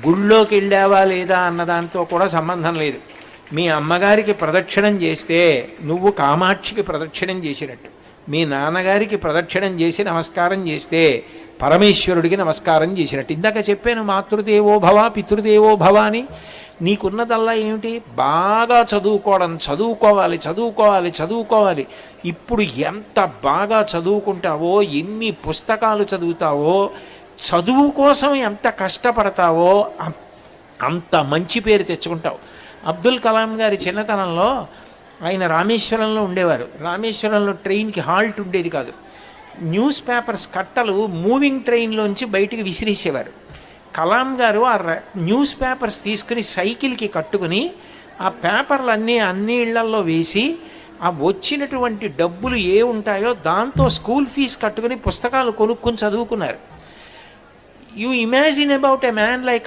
గుళ్ళోకి వెళ్ళావా లేదా అన్నదాంతో కూడా సంబంధం లేదు. మీ అమ్మగారికి ప్రదక్షిణం చేస్తే నువ్వు కామాక్షికి ప్రదక్షిణం చేసినట్టు, మీ నాన్నగారికి ప్రదక్షిణం చేసి నమస్కారం చేస్తే పరమేశ్వరుడికి నమస్కారం చేసినట్టు. ఇందాక చెప్పాను మాతృదేవో భవ పితృదేవో భవ అని. నీకున్నదల్లా ఏమిటి? బాగా చదువుకోవడం, చదువుకోవాలి చదువుకోవాలి చదువుకోవాలి. ఇప్పుడు ఎంత బాగా చదువుకుంటావో, ఎన్ని పుస్తకాలు చదువుతావో, చదువు కోసం ఎంత కష్టపడతావో అంత మంచి పేరు తెచ్చుకుంటావు. అబ్దుల్ కలాం గారి చిన్నతనంలో ఆయన రామేశ్వరంలో ఉండేవారు. రామేశ్వరంలో ట్రైన్కి హాల్ట్ ఉండేది కాదు. న్యూస్ పేపర్స్ కట్టలు మూవింగ్ ట్రైన్లోంచి బయటికి విసిరేసేవారు. కలాం గారు ఆ న్యూస్ పేపర్స్ తీసుకుని సైకిల్కి కట్టుకుని ఆ పేపర్లు అన్ని ఇళ్లల్లో వేసి ఆ వచ్చినటువంటి డబ్బులు ఏ ఉంటాయో దాంతో స్కూల్ ఫీజు కట్టుకుని పుస్తకాలు కొనుక్కొని చదువుకున్నారు. You imagine about a man like